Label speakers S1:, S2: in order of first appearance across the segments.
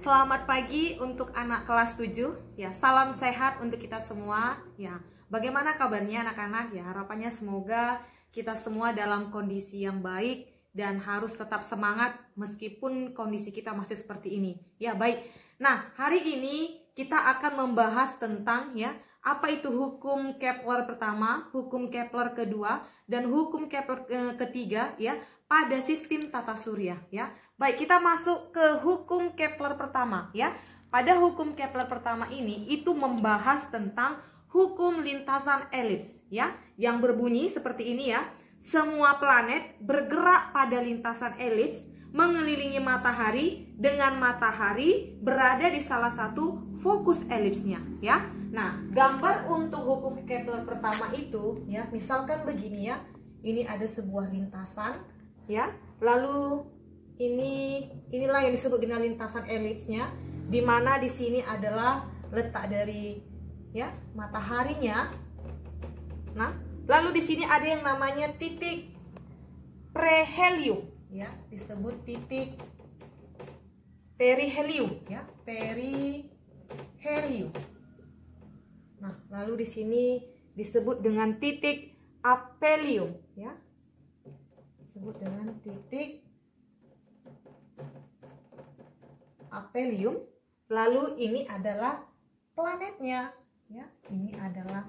S1: Selamat pagi untuk anak kelas 7. Ya, salam sehat untuk kita semua. Ya, bagaimana kabarnya anak-anak? Ya, harapannya semoga kita semua dalam kondisi yang baik dan harus tetap semangat meskipun kondisi kita masih seperti ini. Ya, baik. Nah, hari ini kita akan membahas tentang apa itu hukum Kepler pertama, hukum Kepler kedua, dan hukum Kepler ketiga pada sistem tata surya ya. Baik, kita masuk ke hukum Kepler pertama ya. Pada hukum Kepler pertama ini itu membahas tentang hukum lintasan elips ya, yang berbunyi seperti ini ya. Semua planet bergerak pada lintasan elips mengelilingi matahari dengan matahari berada di salah satu fokus elipsnya ya. Nah, gambar untuk hukum Kepler pertama itu ya, misalkan begini ya. Ini ada sebuah lintasan ya. Lalu inilah yang disebut dengan lintasan elipsnya, di mana di sini adalah letak dari mataharinya. Nah, lalu di sini ada yang namanya titik perihelium ya, disebut titik perihelium ya, perihelium. Nah, lalu di sini disebut dengan titik aphelium ya. Disebut dengan titik aphelium. Lalu ini adalah planetnya ya. Ini adalah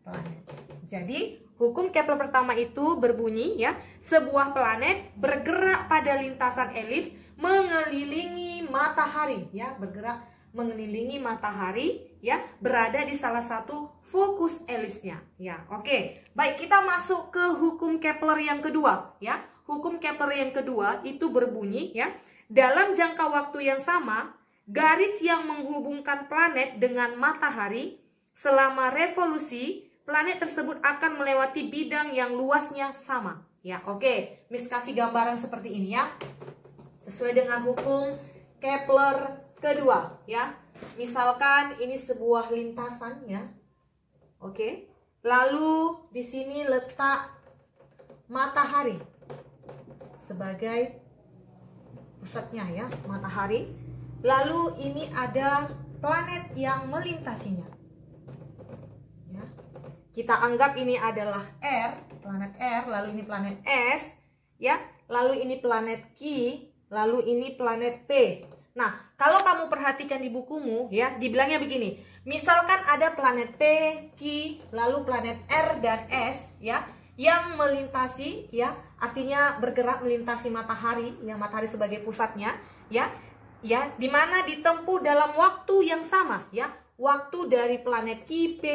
S1: planet. Jadi hukum Kepler pertama itu berbunyi ya, sebuah planet bergerak pada lintasan elips mengelilingi matahari ya, bergerak mengelilingi matahari ya, berada di salah satu fokus elipsnya ya. Oke, baik, kita masuk ke hukum Kepler yang kedua ya. Hukum Kepler yang kedua itu berbunyi ya, dalam jangka waktu yang sama, garis yang menghubungkan planet dengan matahari selama revolusi, planet tersebut akan melewati bidang yang luasnya sama. Ya, oke. Miss kasih gambaran seperti ini ya. Sesuai dengan hukum Kepler kedua ya. Misalkan ini sebuah lintasan ya. Oke. Lalu di sini letak matahari sebagai pusatnya ya, matahari. Lalu ini ada planet yang melintasinya ya. Kita anggap ini adalah R, planet R, lalu ini planet S ya, lalu ini planet Q, lalu ini planet P. Nah, kalau kamu perhatikan di bukumu ya, dibilangnya begini. Misalkan ada planet P, Q, lalu planet R dan S ya, yang melintasi ya, artinya bergerak melintasi matahari, yang matahari sebagai pusatnya ya, dimana ditempuh dalam waktu yang sama ya. Waktu dari planet Q, P,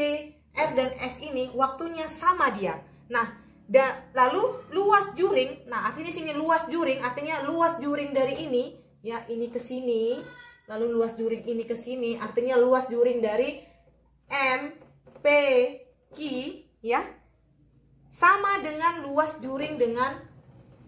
S1: R dan S ini waktunya sama dia. Nah, lalu luas juring, nah artinya sini luas juring, artinya luas juring dari ini ya, ini ke sini, lalu luas juring ini ke sini, artinya luas juring dari M, P, Q ya, sama dengan luas juring dengan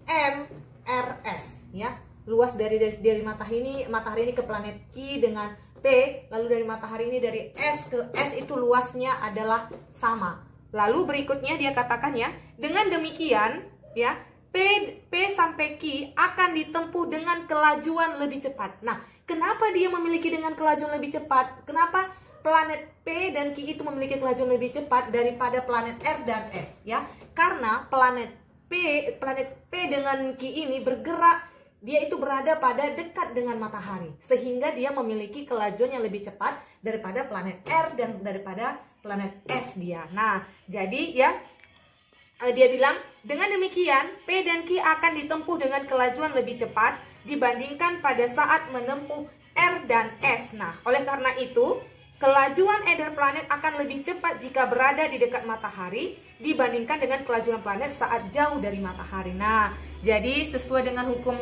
S1: M, R, S ya. Luas dari matahari ini ke planet Q dengan P, lalu dari matahari ini dari S ke S itu luasnya adalah sama. Lalu berikutnya dia katakan ya, dengan demikian ya, P sampai Q akan ditempuh dengan kelajuan lebih cepat. Nah, kenapa dia memiliki dengan kelajuan lebih cepat? Kenapa planet P dan Q itu memiliki kelajuan lebih cepat daripada planet R dan S ya? Karena planet P dengan Q ini bergerak, dia itu berada pada dekat dengan matahari, sehingga dia memiliki kelajuan yang lebih cepat daripada planet R dan daripada planet S dia. Nah, jadi ya, dia bilang dengan demikian P dan Q akan ditempuh dengan kelajuan lebih cepat dibandingkan pada saat menempuh R dan S. Nah, oleh karena itu kelajuan edar planet akan lebih cepat jika berada di dekat matahari dibandingkan dengan kelajuan planet saat jauh dari matahari. Nah, jadi sesuai dengan hukum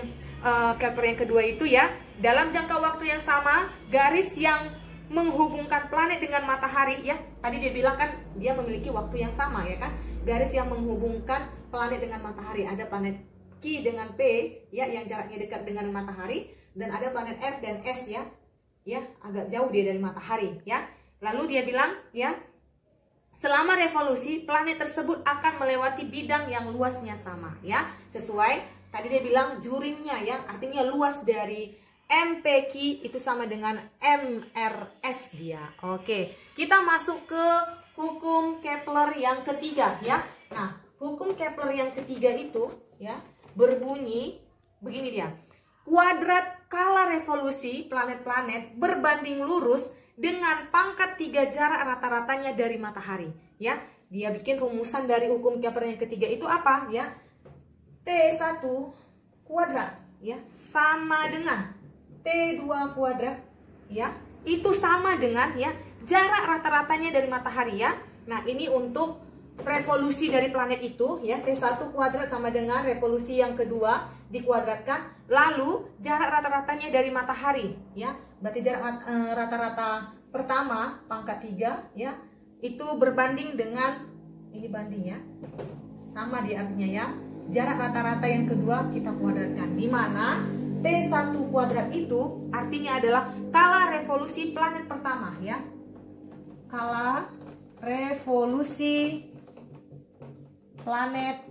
S1: Kepler yang kedua itu ya, dalam jangka waktu yang sama, garis yang menghubungkan planet dengan matahari ya, tadi dia bilang kan dia memiliki waktu yang sama ya kan, garis yang menghubungkan planet dengan matahari, ada planet Q dengan P ya, yang jaraknya dekat dengan matahari, dan ada planet R dan S ya, agak jauh dia dari matahari ya. Lalu dia bilang ya, selama revolusi planet tersebut akan melewati bidang yang luasnya sama ya, sesuai tadi dia bilang juringnya ya, artinya luas dari MPQ itu sama dengan MRS dia. Oke, kita masuk ke hukum Kepler yang ketiga ya. Nah, hukum Kepler yang ketiga itu ya berbunyi begini dia. Kuadrat skala revolusi planet-planet berbanding lurus dengan pangkat 3 jarak rata-ratanya dari matahari ya. Dia bikin rumusan dari hukum Kepler yang ketiga itu apa ya? T1 kuadrat ya sama dengan T2 kuadrat ya. Itu sama dengan ya jarak rata-ratanya dari matahari ya. Nah, ini untuk revolusi dari planet itu ya, T1 kuadrat sama dengan revolusi yang kedua dikuadratkan, lalu jarak rata-ratanya dari matahari ya. Berarti jarak rata-rata pertama pangkat 3 ya, itu berbanding dengan ini banding ya. Sama di artinya ya. Jarak rata-rata yang kedua kita kuadratkan, di mana T1 kuadrat itu artinya adalah skala revolusi planet pertama ya. Skala revolusi planet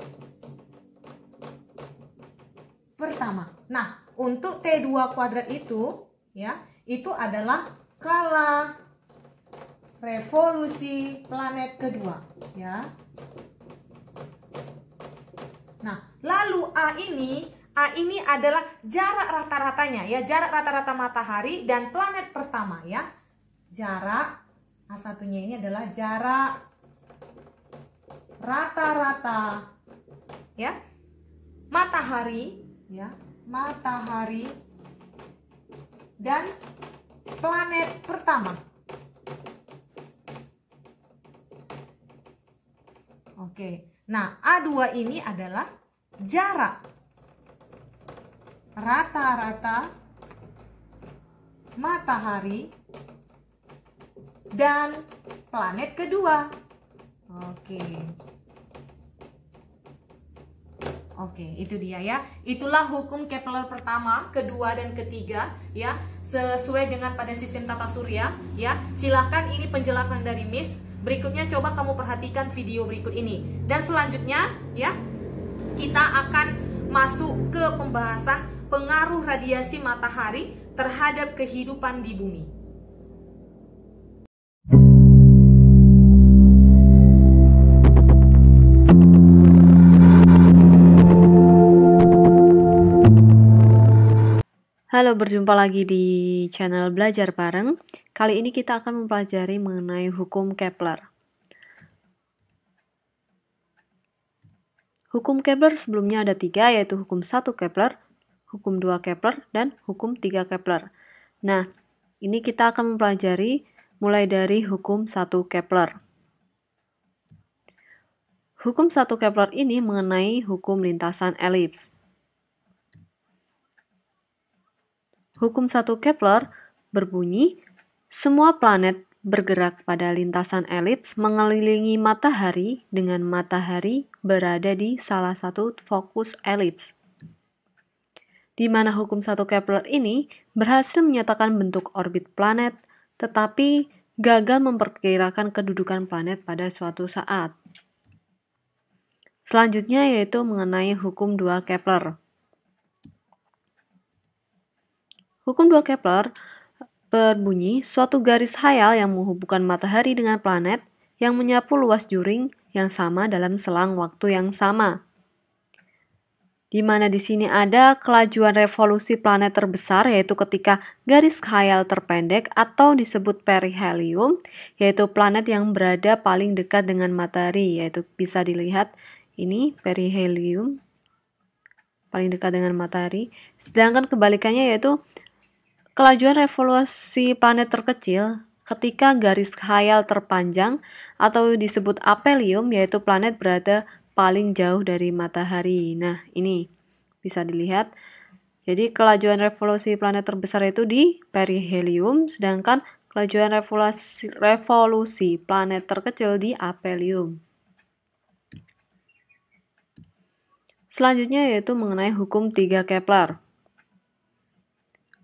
S1: pertama. Nah, untuk T2 kuadrat itu ya, itu adalah skala revolusi planet kedua ya. Nah, lalu A ini adalah jarak rata-ratanya ya, jarak rata-rata matahari dan planet pertama ya. Jarak A1-nya ini adalah jarak rata-rata ya matahari ya, matahari dan planet pertama. Oke. Nah, A2 ini adalah jarak rata-rata matahari dan planet kedua. Oke, itu dia ya. Itulah hukum Kepler pertama, kedua, dan ketiga ya, sesuai dengan pada sistem tata surya ya. Silahkan, ini penjelasan dari Miss. Berikutnya coba kamu perhatikan video berikut ini. Dan selanjutnya ya, kita akan masuk ke pembahasan pengaruh radiasi matahari terhadap kehidupan di bumi.
S2: Halo, berjumpa lagi di channel Belajar Bareng. Kali ini kita akan mempelajari mengenai hukum Kepler. Hukum Kepler sebelumnya ada 3, yaitu hukum 1 Kepler, hukum 2 Kepler, dan hukum 3 Kepler. Nah, ini kita akan mempelajari mulai dari hukum 1 Kepler. Hukum 1 Kepler ini mengenai hukum lintasan elips. Hukum 1 Kepler berbunyi, semua planet bergerak pada lintasan elips mengelilingi matahari dengan matahari berada di salah satu fokus elips. Di mana hukum 1 Kepler ini berhasil menyatakan bentuk orbit planet, tetapi gagal memperkirakan kedudukan planet pada suatu saat. Selanjutnya yaitu mengenai hukum 2 Kepler. Hukum 2 Kepler berbunyi, suatu garis khayal yang menghubungkan matahari dengan planet yang menyapu luas juring yang sama dalam selang waktu yang sama. Di mana di sini ada kelajuan revolusi planet terbesar, yaitu ketika garis khayal terpendek atau disebut perihelium, yaitu planet yang berada paling dekat dengan matahari, yaitu bisa dilihat ini perihelium paling dekat dengan matahari. Sedangkan kebalikannya yaitu kelajuan revolusi planet terkecil ketika garis khayal terpanjang atau disebut aphelium, yaitu planet berada paling jauh dari matahari. Nah, ini bisa dilihat. Jadi kelajuan revolusi planet terbesar itu di perihelium, sedangkan kelajuan revolusi planet terkecil di aphelium. Selanjutnya yaitu mengenai hukum 3 Kepler,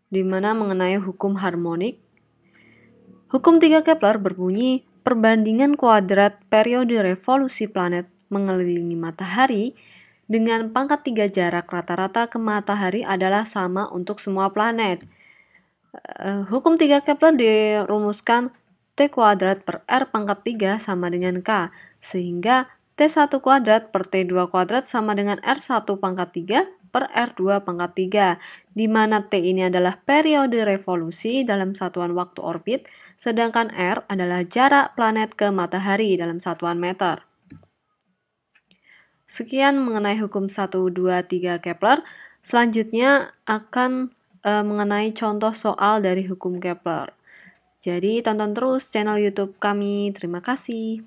S2: di mana mengenai hukum harmonik. Hukum 3 Kepler berbunyi, perbandingan kuadrat periode revolusi planet mengelilingi matahari dengan pangkat 3 jarak rata-rata ke matahari adalah sama untuk semua planet. Hukum 3 Kepler dirumuskan T kuadrat per R pangkat 3 sama dengan K, sehingga T1 kuadrat per T2 kuadrat sama dengan R1 pangkat 3 per R2 pangkat 3, di mana T ini adalah periode revolusi dalam satuan waktu orbit, sedangkan R adalah jarak planet ke matahari dalam satuan meter. Sekian mengenai hukum 1, 2, 3 Kepler. Selanjutnya akan mengenai contoh soal dari hukum Kepler. Jadi tonton terus channel YouTube kami. Terima kasih.